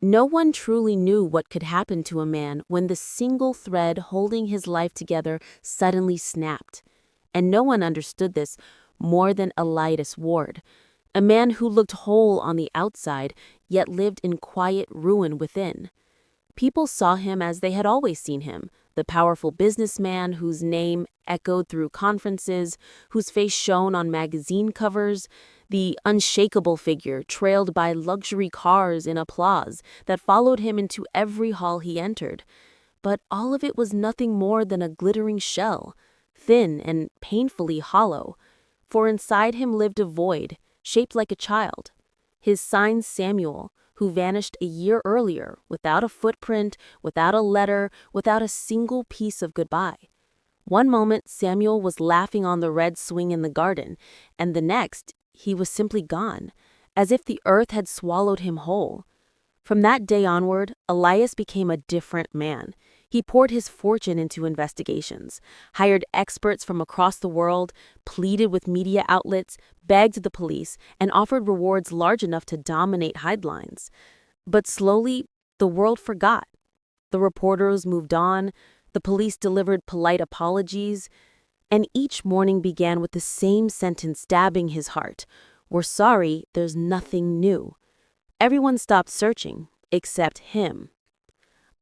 No one truly knew what could happen to a man when the single thread holding his life together suddenly snapped. And no one understood this more than Elias Ward, a man who looked whole on the outside, yet lived in quiet ruin within. People saw him as they had always seen him, the powerful businessman whose name echoed through conferences, whose face shone on magazine covers, the unshakable figure trailed by luxury cars in applause that followed him into every hall he entered. But all of it was nothing more than a glittering shell, thin and painfully hollow, for inside him lived a void, shaped like a child. His sign Samuel, who vanished a year earlier without a footprint, without a letter, without a single piece of goodbye. One moment Samuel was laughing on the red swing in the garden, and the next he was simply gone, as if the earth had swallowed him whole. From that day onward, Elias became a different man. He poured his fortune into investigations, hired experts from across the world, pleaded with media outlets, begged the police, and offered rewards large enough to dominate headlines. But slowly, the world forgot. The reporters moved on, the police delivered polite apologies, and each morning began with the same sentence stabbing his heart: "We're sorry, there's nothing new." Everyone stopped searching, except him.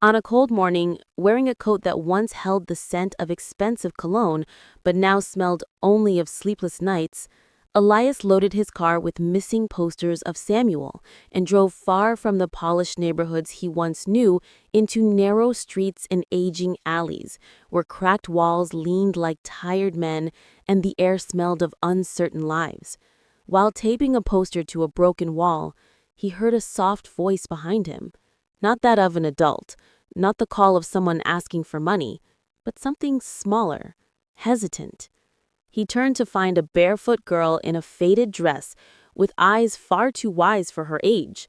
On a cold morning, wearing a coat that once held the scent of expensive cologne, but now smelled only of sleepless nights, Elias loaded his car with missing posters of Samuel and drove far from the polished neighborhoods he once knew into narrow streets and aging alleys, where cracked walls leaned like tired men and the air smelled of uncertain lives. While taping a poster to a broken wall, he heard a soft voice behind him. Not that of an adult, not the call of someone asking for money, but something smaller, hesitant. He turned to find a barefoot girl in a faded dress, with eyes far too wise for her age.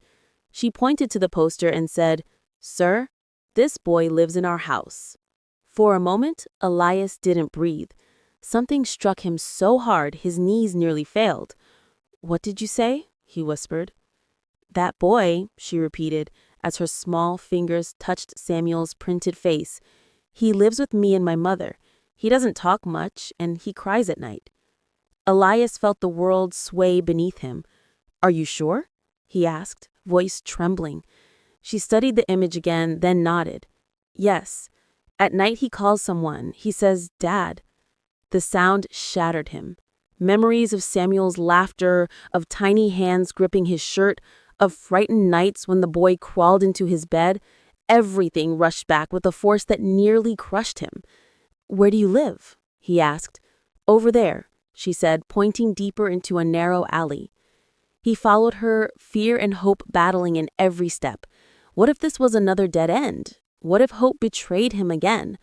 She pointed to the poster and said, "Sir, this boy lives in our house." For a moment, Elias didn't breathe. Something struck him so hard his knees nearly failed. "What did you say?" he whispered. "That boy," she repeated, as her small fingers touched Samuel's printed face. "He lives with me and my mother. He doesn't talk much, and he cries at night." Elias felt the world sway beneath him. "Are you sure?" he asked, voice trembling. She studied the image again, then nodded. "Yes. At night he calls someone. He says, 'Dad.'" The sound shattered him. Memories of Samuel's laughter, of tiny hands gripping his shirt, of frightened nights when the boy crawled into his bed, everything rushed back with a force that nearly crushed him. "Where do you live?" he asked. "Over there," she said, pointing deeper into a narrow alley. He followed her, fear and hope battling in every step. What if this was another dead end? What if hope betrayed him again?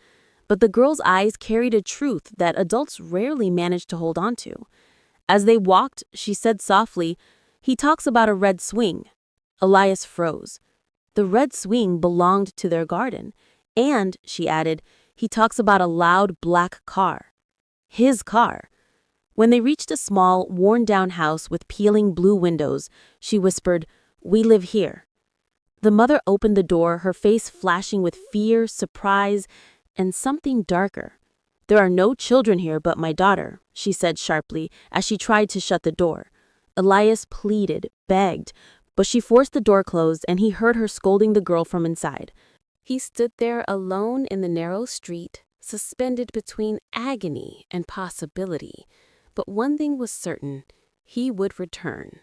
But the girl's eyes carried a truth that adults rarely manage to hold on to. As they walked, she said softly, "He talks about a red swing." Elias froze. The red swing belonged to their garden. And, she added, he talks about a loud black car. His car. When they reached a small, worn-down house with peeling blue windows, she whispered, "We live here." The mother opened the door, her face flashing with fear, surprise, and something darker. "There are no children here but my daughter," she said sharply as she tried to shut the door. Elias pleaded, begged, but she forced the door closed and he heard her scolding the girl from inside. He stood there alone in the narrow street, suspended between agony and possibility. But one thing was certain: he would return.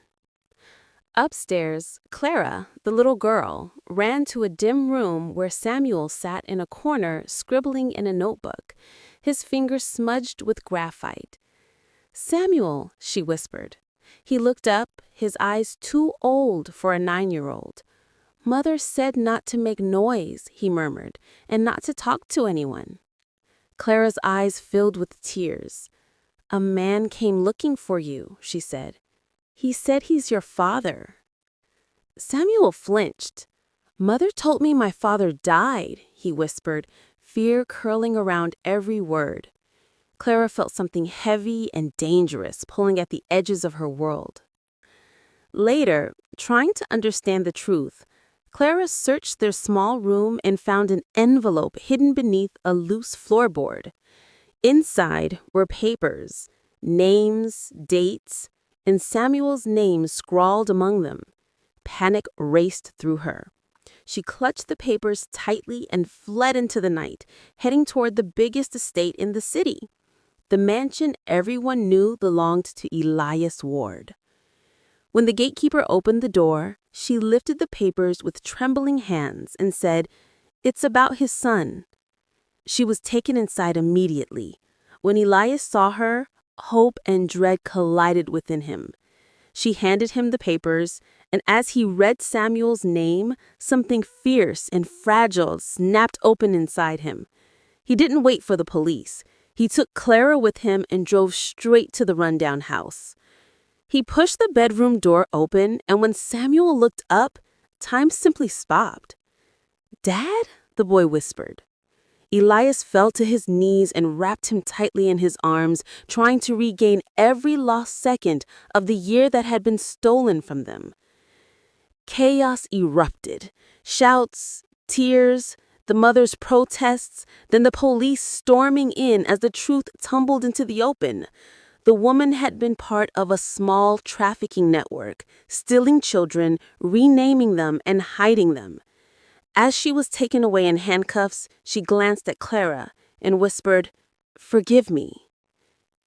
Upstairs, Clara, the little girl, ran to a dim room where Samuel sat in a corner scribbling in a notebook, his fingers smudged with graphite. "Samuel," she whispered. He looked up, his eyes too old for a 9-year-old. "Mother said not to make noise," he murmured, "and not to talk to anyone." Clara's eyes filled with tears. "A man came looking for you," she said. "He said he's your father." Samuel flinched. "Mother told me my father died," he whispered, fear curling around every word. Clara felt something heavy and dangerous pulling at the edges of her world. Later, trying to understand the truth, Clara searched their small room and found an envelope hidden beneath a loose floorboard. Inside were papers, names, dates, and Samuel's name scrawled among them. Panic raced through her. She clutched the papers tightly and fled into the night, heading toward the biggest estate in the city. The mansion everyone knew belonged to Elias Ward. When the gatekeeper opened the door, she lifted the papers with trembling hands and said, "It's about his son." She was taken inside immediately. When Elias saw her, hope and dread collided within him. She handed him the papers, and as he read Samuel's name, something fierce and fragile snapped open inside him. He didn't wait for the police. He took Clara with him and drove straight to the rundown house. He pushed the bedroom door open, and when Samuel looked up, time simply stopped. "Dad?" the boy whispered. Elias fell to his knees and wrapped him tightly in his arms, trying to regain every lost second of the year that had been stolen from them. Chaos erupted. Shouts, tears, the mother's protests, then the police storming in as the truth tumbled into the open. The woman had been part of a small trafficking network, stealing children, renaming them, and hiding them. As she was taken away in handcuffs, she glanced at Clara and whispered, "Forgive me."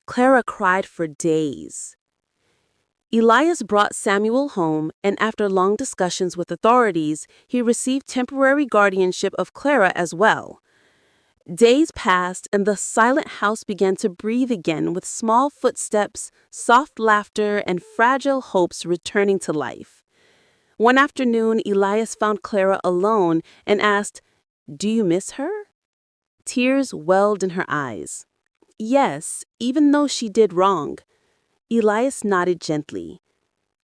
Clara cried for days. Elias brought Samuel home, and after long discussions with authorities, he received temporary guardianship of Clara as well. Days passed, and the silent house began to breathe again with small footsteps, soft laughter, and fragile hopes returning to life. One afternoon, Elias found Clara alone and asked, "Do you miss her?" Tears welled in her eyes. "Yes, even though she did wrong." Elias nodded gently.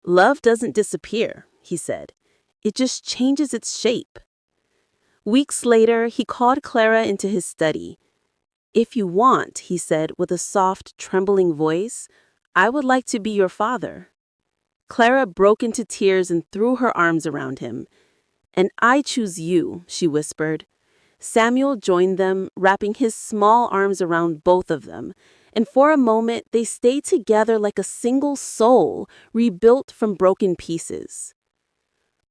"Love doesn't disappear," he said. "It just changes its shape." Weeks later, he called Clara into his study. "If you want," he said with a soft, trembling voice, "I would like to be your father." Clara broke into tears and threw her arms around him. "And I choose you," she whispered. Samuel joined them, wrapping his small arms around both of them, and for a moment they stayed together like a single soul, rebuilt from broken pieces.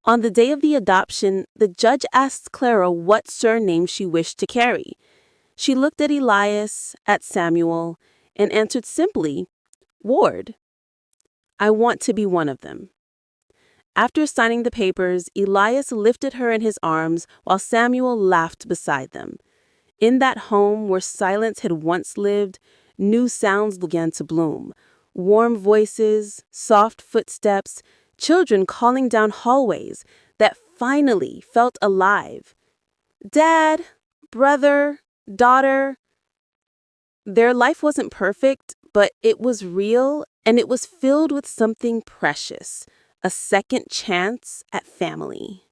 On the day of the adoption, the judge asked Clara what surname she wished to carry. She looked at Elias, at Samuel, and answered simply, "Ward. I want to be one of them." After signing the papers, Elias lifted her in his arms while Samuel laughed beside them. In that home where silence had once lived, new sounds began to bloom. Warm voices, soft footsteps, children calling down hallways that finally felt alive. Dad, brother, daughter. Their life wasn't perfect, but it was real, and it was filled with something precious, a second chance at family.